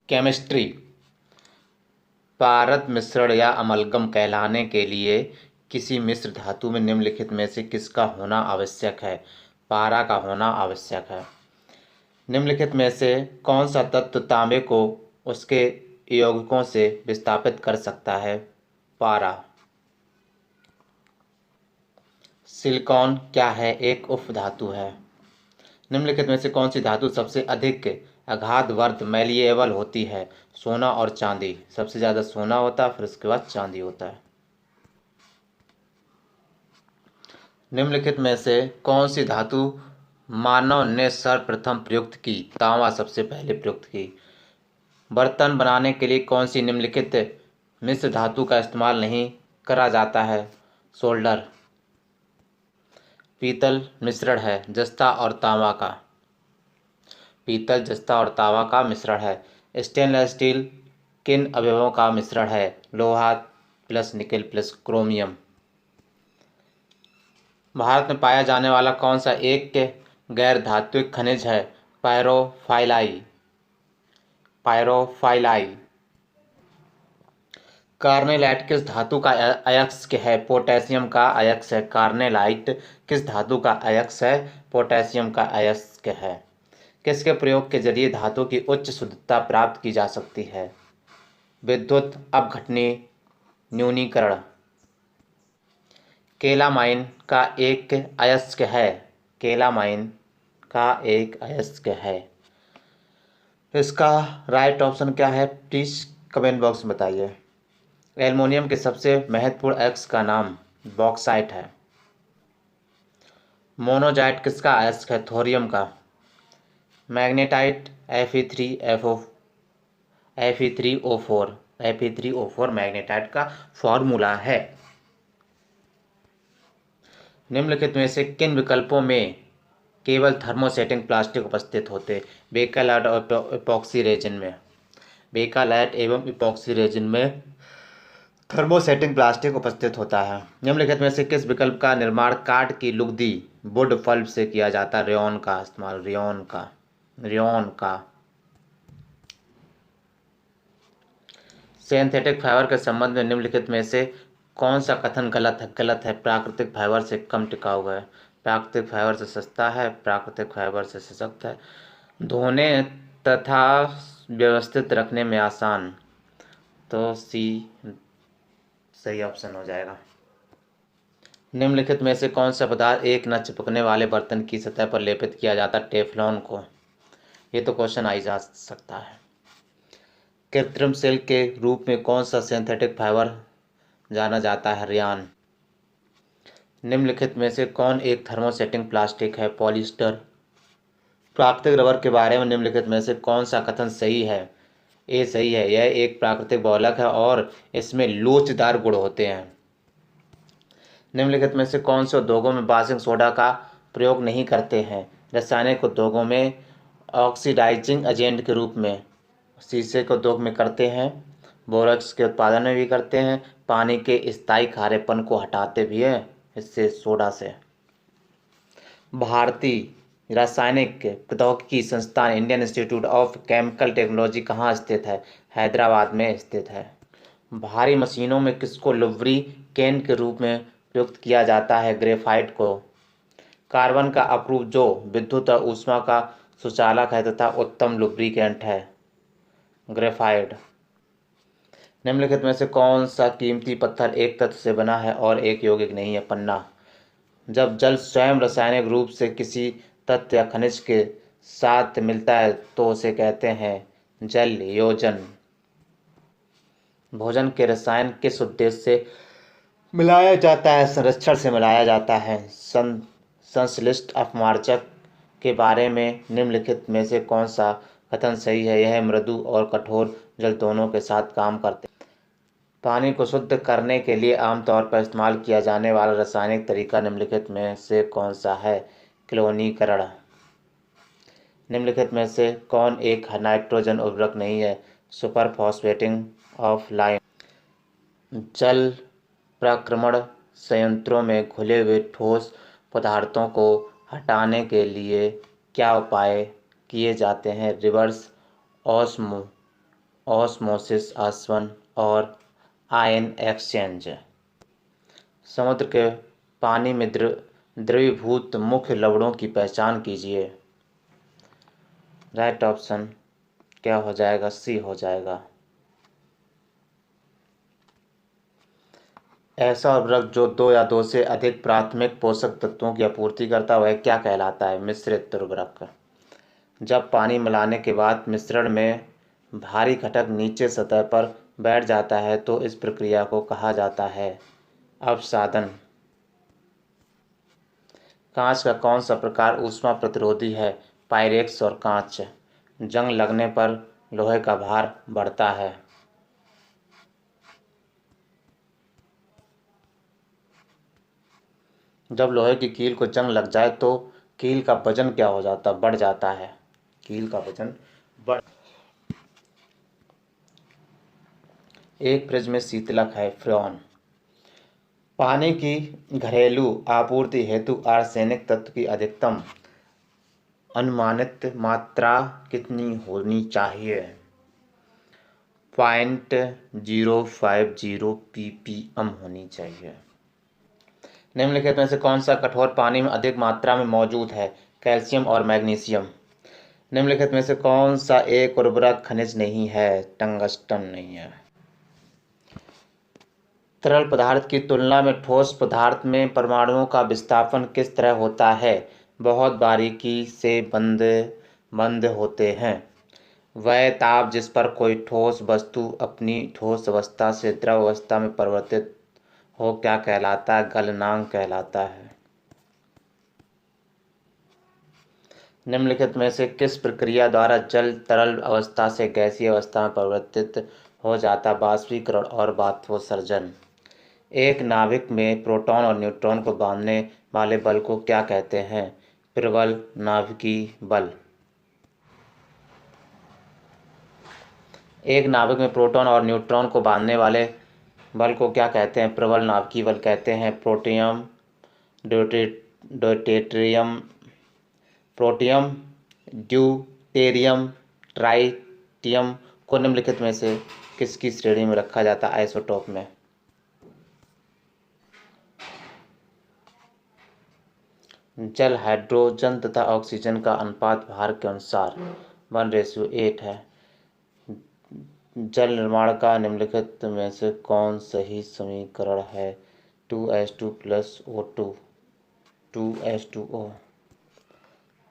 Chemistry. पारद मिश्रण या अमलगम कहलाने के लिए किसी मिश्र धातु में निम्नलिखित में से किसका होना आवश्यक है? पारा का होना आवश्यक है। निम्नलिखित में से कौन सा तत्व तांबे को उसके यौगिकों से विस्थापित कर सकता है? पारा। सिलिकॉन क्या है? एक उपधातु है। निम्नलिखित में से कौन सी धातु सबसे अधिक आघातवर्ध मैलिएबल होती है? सोना और चांदी। सबसे ज़्यादा सोना होता है, फिर उसके बाद चांदी होता है। निम्नलिखित में से कौन सी धातु मानव ने सर्वप्रथम प्रयुक्त की? तांबा सबसे पहले प्रयुक्त की। बर्तन बनाने के लिए कौन सी निम्नलिखित मिश्र धातु का इस्तेमाल नहीं करा जाता है? सोल्डर। पीतल मिश्रण है जस्ता और तांबा का। पीतल जस्ता और तांबा का मिश्रण है। स्टेनलेस स्टील किन अवयवों का मिश्रण है? लोहा plus nickel plus chromium. Bharat में पाया जाने वाला कौन सा एक गैर धात्विक खनिज है? पायरोफाइलाई। पायरोफाइलाई। कार्नेलाइट किस धातु का अयस्क है? पोटेशियम का अयस्क है। कार्नेलाइट किस धातु का अयस्क है? पोटेशियम का अयस्क है। किसके प्रयोग के जरिए धातु की उच्च शुद्धता प्राप्त की जा सकती है? विद्युत अपघटनी न्यूनीकरण। केलामाइन का एक अयस्क है। केलामाइन का एक अयस्क है। इसका राइट ऑप्शन क्या है? प्लीज कमेंट बॉक्स में बताइए। एल्युमिनियम के सबसे महत्वपूर्ण अयस्क का नाम बॉक्साइट है। मोनोजाइट किसका अयस्क है? थोरियम का। मैग्नेटाइट Fe3O4 मैग्नेटाइट का फॉर्मूला है। निम्नलिखित में से किन विकल्पों में केवल थर्मोसेटिंग प्लास्टिक उपस्थित होते? बेकालाइट और इपॉक्सी रेजिन में। बेकालाइट एवं इपॉक्सी रेजिन में थर्मोसेटिंग प्लास्टिक उपस्थित होता है। निम्नलिखित में से किस विकल्प का निर्माण काठ की लुगदी वुड पल्प से किया जाता है? रेयॉन का इस्तेमाल। रेयॉन का। सिंथेटिक फाइबर के संबंध में निम्नलिखित में से कौन सा कथन गलत है? गलत है। प्राकृतिक फाइबर से कम टिकाऊ है। प्राकृतिक फाइबर से सस्ता है। प्राकृतिक फाइबर से सशक्त है। धोने तथा व्यवस्थित रखने में आसान। तो सी सही ऑप्शन हो जाएगा। निम्नलिखित में से कौन सा पदार्थ एक न चिपकने वाले बर्तन की सतह पर लेपित किया जाता है? टेफ्लॉन को। ये तो क्वेश्चन आ ही जा सकता है। कृत्रिम सिल्क के रूप में कौन सा सिंथेटिक फाइबर जाना जाता है? रेयॉन। निम्नलिखित में से कौन एक थर्मोसेटिंग प्लास्टिक है? पॉलिएस्टर। प्राकृतिक रबर के बारे में निम्नलिखित में से कौन सा कथन सही है? ए सही है। यह एक प्राकृतिक बहुलक है और इसमें लोचदार गुण होते हैं। निम्नलिखित में से कौन से उद्योगों में वाशिंग सोडा का प्रयोग नहीं करते हैं? रासायनिक उद्योगों में ऑक्सीडाइजिंग एजेंट के रूप में। शीशे के उद्योग में करते हैं। बोरॉक्स के उत्पादन में भी करते हैं। पानी के स्थायी खारेपन को हटाते भी हैं इससे, सोडा से। भारतीय रासायनिक प्रौद्योगिकी संस्थान Indian institute of chemical technology कहाँ स्थित है? हैदराबाद में स्थित है। भारी मशीनों में किसको लुब्रिकेंट के रूप में प्रयुक्त किया जाता है? ग्रेफाइट को। कार्बन का अप्रूव जो विद्युत और ऊष्मा का सुचालक है तथा उत्तम लुब्रिकेंट है? ग्रेफाइट। निम्नलिखित में से कौन सा कीमती पत्थर एक तत्व से बना है और एक यौगिक नहीं है? पन्ना। जब जल स्वयं रासायनिक रूप से किसी तत्व या खनिज के साथ मिलता है तो उसे कहते हैं जल योजन। भोजन के रसायन किस उद्देश्य से मिलाया जाता है? संरक्षण से मिलाया जाता है। संश्लिष्ट अपमार्जक के बारे में निम्नलिखित में से कौन सा कथन सही है? यह मृदु और कठोर जल दोनों के साथ काम करते हैं। पानी को शुद्ध करने के लिए आमतौर पर इस्तेमाल किया जाने वाला रासायनिक तरीका निम्नलिखित में से कौन सा है? क्लोरीकरण। निम्नलिखित में से कौन एक नाइट्रोजन उर्वरक नहीं है? Super phosphating of lime. जल प्रक्रमण संयंत्रों में घुले हुए ठोस पदार्थों को हटाने के लिए क्या उपाय किए जाते हैं? Reverse osmosis. ऑस्मोसिस आसवन और आयन एक्सचेंज। समुद्र के पानी में द्रवीभूत मुख्य लवणों की पहचान कीजिए। राइट ऑप्शन क्या हो जाएगा? सी हो जाएगा। ऐसा उर्वरक जो 2 या 2 से अधिक प्राथमिक पोषक तत्वों की आपूर्ति करता है वह क्या कहलाता है? मिश्रित उर्वरक। जब पानी मिलाने के बाद मिश्रण में भारी घटक नीचे सतह पर बैठ जाता है तो इस प्रक्रिया को कहा जाता है अपसादन। कांच का कौन सा प्रकार ऊष्मा प्रतिरोधी है? पायरेक्स और कांच। जंग लगने पर लोहे का भार बढ़ता है। जब लोहे की कील को जंग लग जाए तो कील का वजन क्या हो जाता है? बढ़ जाता है। कील का वजन बढ़। एक फ्रिज में शीतलक है फ्रेन। पानी की घरेलू आपूर्ति हेतु आर्सेनिक तत्व की अधिकतम अनुमानित मात्रा कितनी होनी चाहिए? 0.050 ppm होनी चाहिए। निम्नलिखित में से कौन सा कठोर पानी में अधिक मात्रा में मौजूद है? कैल्शियम और मैग्नीशियम। निम्नलिखित में से कौन सा एक उर्वरक खनिज नहीं है? टंगस्टन नहीं है। तरल पदार्थ की तुलना में ठोस पदार्थ में परमाणुओं का विस्थापन किस तरह होता है? बहुत बारीकी से बंद होते हैं। वह ताप जिस पर कोई ठोस वस्तु अपनी ठोस अवस्था से द्रव अवस्था में परिवर्तित हो क्या कहलाता है? गलनांक कहलाता है। निम्नलिखित में से किस प्रक्रिया द्वारा जल तरल अवस्था से गैसीय अवस्था में परिवर्तित हो जाता है? बाष्पीकरण और बाष्पोत्सर्जन। एक नाभिक में प्रोटॉन और न्यूट्रॉन को बांधने वाले बल को क्या कहते हैं? प्रबल नाभिकीय बल। एक नाभिक में प्रोटॉन और न्यूट्रॉन को बांधने वाले बल को क्या कहते हैं? प्रबल नाभिकीय बल कहते हैं। प्रोटियम ड्यूटेरियम ट्राइटियम को निम्नलिखित में से किसकी श्रेणी में रखा जाता है? आइसोटोप में। जल हाइड्रोजन तथा ऑक्सीजन का अनुपात भार के अनुसार 1:8 है। जल निर्माण का निम्नलिखित में से कौन सही समीकरण है? 2H2 + O2 2H2O।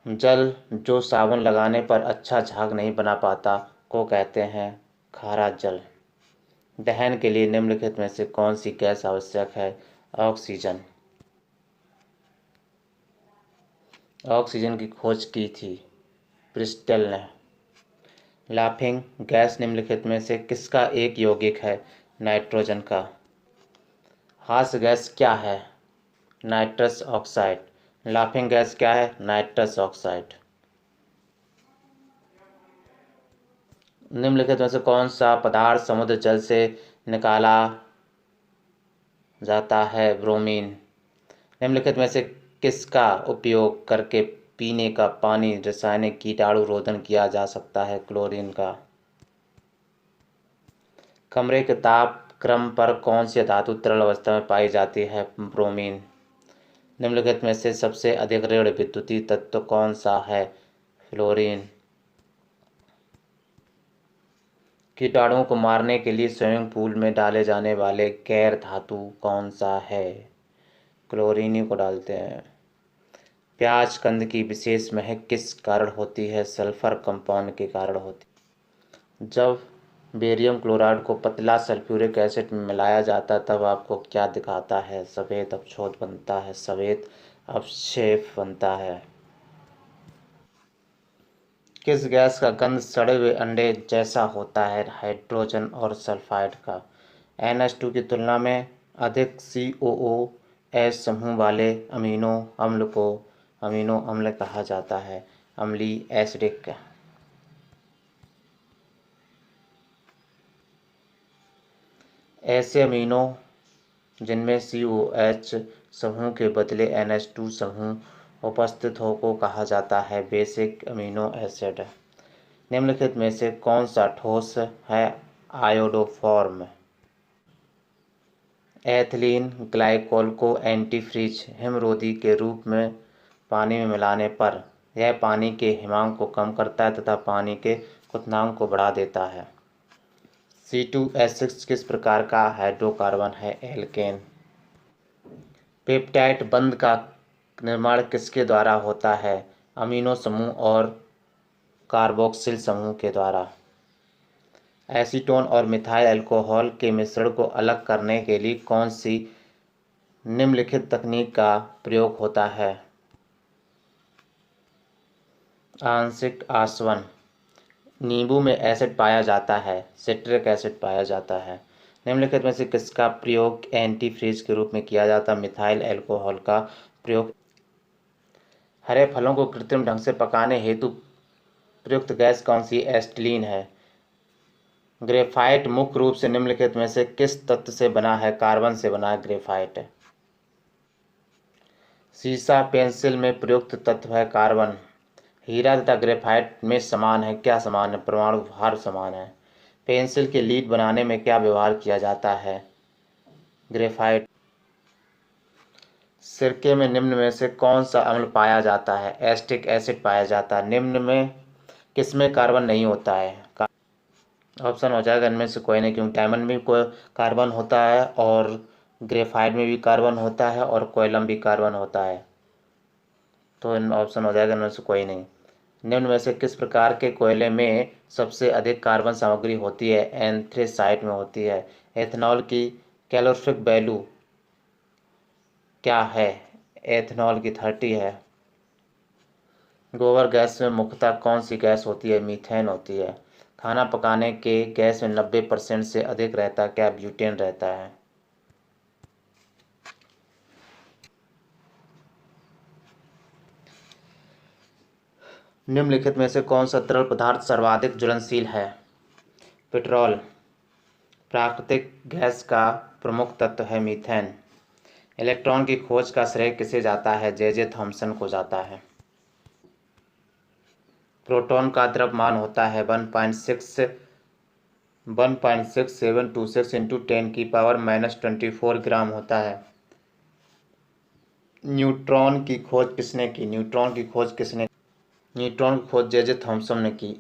जल जो साबुन लगाने पर अच्छा झाग नहीं बना पाता को कहते हैं खारा जल। दहन के लिए निम्नलिखित में से कौन सी गैस आवश्यक है? ऑक्सीजन। ऑक्सीजन की खोज की थी ब्रिस्टल ने। लाफिंग गैस निम्नलिखित में से किसका एक यौगिक है? नाइट्रोजन का। हास्य गैस क्या है? Nitrous oxide. लाफिंग गैस क्या है? Nitrous oxide. निम्नलिखित में से कौन सा पदार्थ समुद्र जल से निकाला जाता है? ब्रोमीन। निम्नलिखित में से किसका उपयोग करके पीने का पानी रासायनिक कीटाणु रोधन किया जा सकता है? क्लोरीन का। कमरे के तापक्रम पर कौन सी धातु तरल अवस्था में पाई जाती है? ब्रोमीन। निम्नलिखित में से सबसे अधिक ऋण विद्युतीय तत्व कौन सा है? फ्लोरीन। कीटाणुओं को मारने के लिए स्विमिंग पूल में डाले जाने वाले गैर धातु कौन सा है? क्लोरीन को डालते हैं। प्याज कंद की विशेष महक किस कारण होती है? सल्फर कंपाउंड के कारण होती है। जब बेरियम क्लोराइड को पतला सल्फ्यूरिक एसिड में मिलाया जाता है तब आपको क्या दिखाता है? सफ़ेद अपशोध बनता है। सफ़ेद अपक्षेप बनता है। किस गैस का गंध सड़े हुए अंडे जैसा होता है? हाइड्रोजन और सल्फाइड का। NH2 की तुलना में अधिक COOH समूह वाले अमीनो अम्ल को अमीनो अम्ल कहा जाता है। अम्लीय एसिडिक। ऐसे अमीनो जिनमें COOH समूह के बदले NH2 समूह उपस्थित हो को कहा जाता है बेसिक अमीनो एसिड। निम्नलिखित में से कौन सा ठोस है आयोडोफॉर्म? एथिलीन ग्लाइकोल को एंटीफ्रीज हिमरोधी के रूप में पानी में मिलाने पर यह पानी के हिमांक को कम करता है तथा पानी के क्वथनांक को बढ़ा देता है। C2H6 किस प्रकार का हाइड्रोकार्बन है? एल्केन। पेप्टाइड बंध का निर्माण किसके द्वारा होता है? अमीनो समूह और कार्बोक्सिल समूह के द्वारा। एसीटोन और मिथाइल अल्कोहल के मिश्रण को अलग करने के लिए कौन सी निम्नलिखित तकनीक का प्रयोग होता है? आंशिक आसवन। नींबू में एसिड पाया जाता है, सिट्रिक एसिड पाया जाता है। निम्नलिखित में से किसका प्रयोग एंटीफ्रीज के रूप में किया जाता है? मिथाइल अल्कोहल का प्रयोग। हरे फलों को कृत्रिम ढंग से पकाने हेतु प्रयुक्त गैस कौन सी? एसिटिलीन है। ग्रेफाइट मुख्य रूप से निम्नलिखित में से किस तत्व से बना है? कार्बन से बना है ग्रेफाइट। सीसा पेंसिल में प्रयुक्त तत्व है कार्बन। हीरा तथा ग्रेफाइट में समान है, क्या समान है? परमाणु भार समान है। पेंसिल के लीड बनाने में क्या व्यवहार किया जाता है? ग्रेफाइट। सिरके में निम्न में से कौन सा अम्ल पाया जाता है? एसिटिक एसिड पाया जाता है। निम्न में किसमें कार्बन नहीं होता है? ऑप्शन हो जाएगा इनमें से कोई नहीं, क्योंकि डायमंड में कोई कार्बन होता है और ग्रेफाइट में भी कार्बन होता है और कोयलम भी कार्बन होता है, तो इन ऑप्शन हो जाएगा इनमें से कोई नहीं। निम्न में से किस प्रकार के कोयले में सबसे अधिक कार्बन सामग्री होती है? एंथ्रेसाइट में होती है। एथेनॉल की कैलोरीफिक वैल्यू क्या है? एथेनॉल की 30 है। गोबर गैस में मुख्यतः कौन सी गैस होती है? मीथेन होती है। खाना पकाने के गैस में 90% से अधिक रहता है, क्या? ब्यूटेन रहता है। निम्नलिखित में से कौन सा तरल पदार्थ सर्वाधिक ज्वलनशील है? पेट्रोल। प्राकृतिक गैस का प्रमुख तत्व है मीथेन। इलेक्ट्रॉन की खोज का श्रेय किसे जाता है? जे थॉमसन को जाता है। प्रोटॉन का द्रव्यमान होता है 1.6726 इंटू 10⁻⁻24 ग्राम होता है। न्यूट्रॉन की खोज किसने की? न्यूट्रॉन की खोज जे थॉमसन ने की।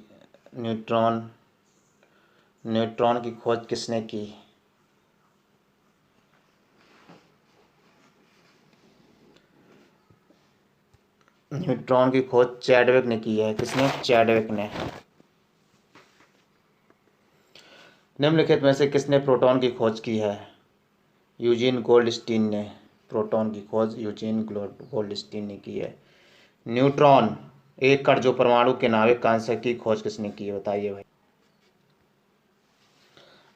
न्यूट्रॉन की खोज किसने की? न्यूट्रॉन की खोज चैडविक ने की है। किसने? चैडविक ने। निम्नलिखित में से किसने प्रोटॉन की खोज की है? यूजीन गोल्डस्टीन ने। प्रोटॉन की खोज यूजीन गोल्डस्टीन ने की है। न्यूट्रॉन एक कण जो परमाणु के नाभिक का अंश है की खोज किसने की है? बताइए भाई।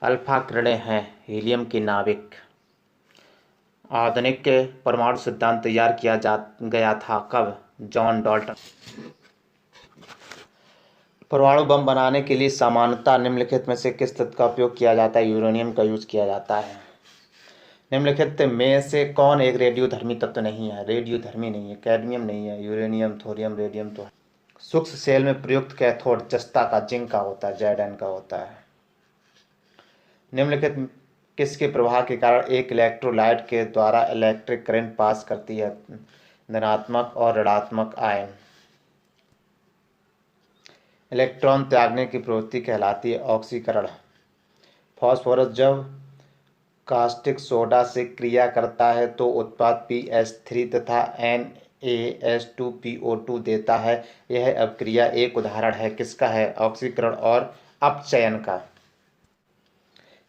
अल्फा किरणें हैं हीलियम के नाभिक। आधुनिक परमाणु सिद्धांत तैयार किया गया था कब? John Dalton. परमाणु बम बनाने के लिए सामान्यतः निम्नलिखित में से किस तत्व का उपयोग किया जाता है? यूरेनियम का यूज किया जाता है। निम्नलिखित में से कौन एक रेडियोधर्मी तत्व नहीं है? रेडियोधर्मी नहीं है, कैडमियम नहीं है, यूरेनियम, थोरियम, रेडियम तो है। सूक्ष्म सेल में प्रयुक्त कैथोड जस्ता का, जिंक का होता है, Zn का होता है। निम्नलिखित किसके प्रवाह के कारण एक इलेक्ट्रोलाइट के द्वारा इलेक्ट्रिक करंट पास करती है? धनात्मक और ऋणात्मक आयन। इलेक्ट्रॉन त्यागने की प्रवृत्ति कहलाती है ऑक्सीकरण। फास्फोरस जब कास्टिक सोडा से क्रिया करता है तो उत्पाद PH3 तथा NaS2PO2 देता है। यह अपक्रिया एक उदाहरण है किसका है? ऑक्सीकरण और अपचयन का।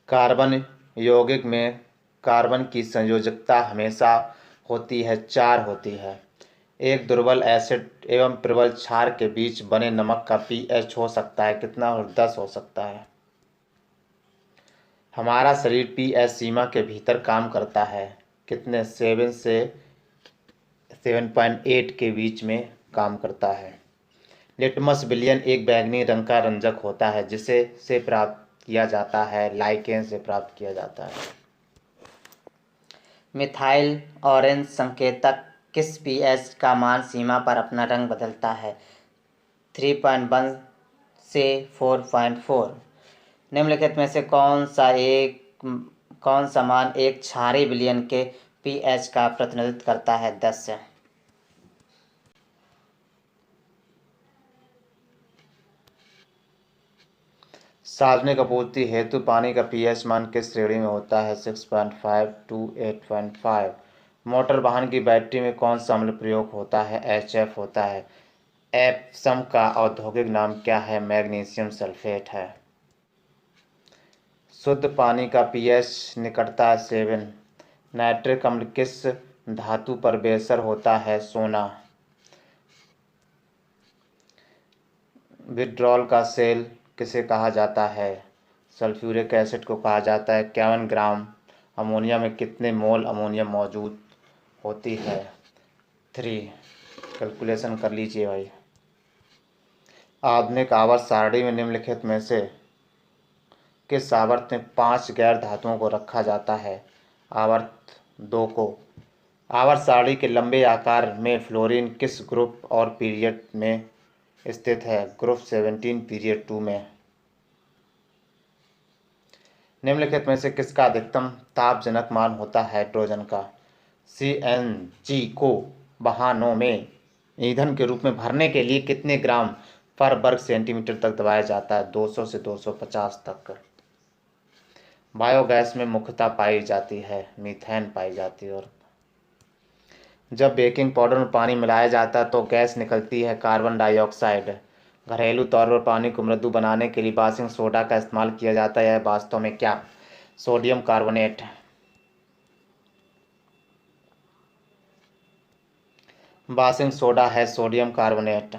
कार्बन यौगिक में कार्बन की संयोजकता हमेशा होती है 4 होती है। एक दुर्बल एसिड एवं प्रबल क्षार के बीच बने नमक का pH हो सकता है कितना? और 10 हो सकता है। हमारा शरीर pH सीमा के भीतर काम करता है कितने? 7 से 7.8 के बीच में काम करता है। लिटमस विलयन एक बैंगनी रंग का रंजक होता है जिसे से प्राप्त किया जाता है, लाइकेन से प्राप्त किया जाता है। मिथाइल ऑरेंज संकेतक किस pH का मान सीमा पर अपना रंग बदलता है? 3.1 से 4.4। निम्नलिखित में से कौन सा मान एक क्षारीय विलयन के pH का प्रतिनिधित्व करता है? 10 से। सार्वजनिक आपूर्ति हेतु पानी का pH मान किस श्रेणी में होता है? 6.5 to 8.5। मोटर वाहन की बैटरी में कौन सा अम्ल प्रयोग होता है? HF होता है। एप्सम का औद्योगिक नाम क्या है? मैग्नीशियम सल्फेट है। शुद्ध पानी का pH निकटता 7। नाइट्रिक अम्ल किस धातु पर बेअसर होता है? सोना। विट्रॉल का सेल किसे कहा जाता है? सल्फ्यूरिक एसिड को कहा जाता है। 51 ग्राम अमोनिया में कितने मोल अमोनियम मौजूद होती है? 3। कैलकुलेशन कर लीजिए भाई। आधुनिक आवर्त सारणी में निम्नलिखित में से किस आवर्त में 5 गैर धातुओं को रखा जाता है? आवर्त 2 को। आवर्त सारणी के लंबे आकार में फ्लोरीन किस ग्रुप और पीरियड में स्थित है? ग्रुप 17 पीरियड 2 में। निम्नलिखित में से किसका अधिकतम तापजनक मान होता है? हाइड्रोजन का। CNG को वाहनों में ईंधन के रूप में भरने के लिए कितने ग्राम पर वर्ग सेंटीमीटर तक दबाया जाता है? 200 से 250 तक। बायोगैस में मुख्यतः पाई जाती है मीथेन पाई जाती है। और जब बेकिंग पाउडर में पानी मिलाया जाता है तो गैस निकलती है कार्बन डाइऑक्साइड। घरेलू तौर पर पानी को मृदु बनाने के लिए बेकिंग सोडा का इस्तेमाल किया जाता है। यह वास्तव में क्या? Sodium carbonate. बेकिंग सोडा है सोडियम कार्बोनेट।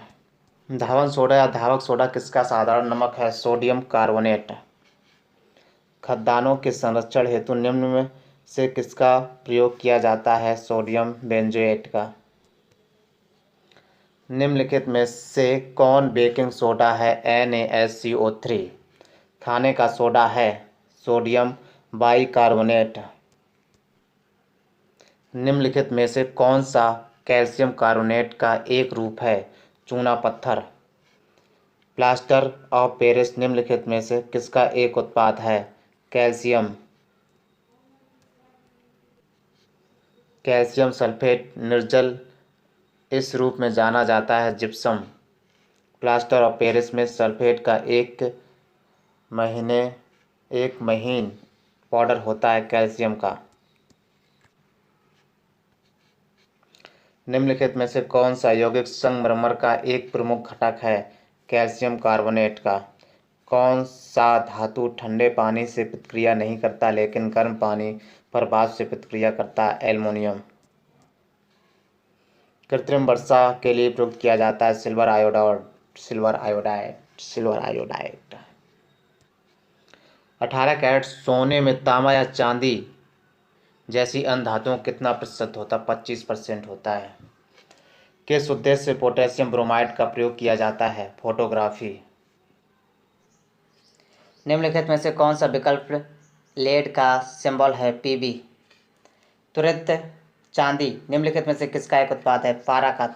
धावन सोडा या धावक सोडा किसका साधारण नमक है? Sodium carbonate. खद्यान्नों के संरक्षण हेतु निम्न में से किसका प्रयोग किया जाता है? सोडियम बेंजोएट का। निम्नलिखित में से कौन बेकिंग सोडा है? NaSCO3। खाने का सोडा है सोडियम बाइकार्बोनेट। निम्नलिखित में से कौन सा कैल्शियम कार्बोनेट का एक रूप है? चूना पत्थर। प्लास्टर ऑफ पेरिस निम्नलिखित में से किसका एक उत्पाद है? कैल्शियम सल्फेट निर्जल इस रूप में जाना जाता है जिप्सम। प्लास्टर ऑफ पेरिस में सल्फेट का एक महीन पाउडर होता है कैल्शियम का। निम्नलिखित में से कौन सा यौगिक संगमरमर का एक प्रमुख घटक है? कैल्शियम कार्बोनेट का। कौन सा धातु ठंडे पानी से प्रतिक्रिया नहीं करता लेकिन गर्म पानी पर वाष्प से प्रतिक्रिया करता है? एल्युमिनियम। कृत्रिम वर्षा के लिए प्रयुक्त किया जाता है सिल्वर आयोडाइड। 18 कैरेट सोने में तांबा या चांदी जैसी अन्य धातुओं कितना प्रतिशत होता है? 25% होता है। किस उद्देश्य से पोटेशियम ब्रोमाइड का प्रयोग किया जाता है? फोटोग्राफी। निम्नलिखित में से कौन सा विकल्प लेड का सिंबल है? Pb। तुरंत चांदी निम्नलिखित में से किसका एक उत्पाद है? पारा का।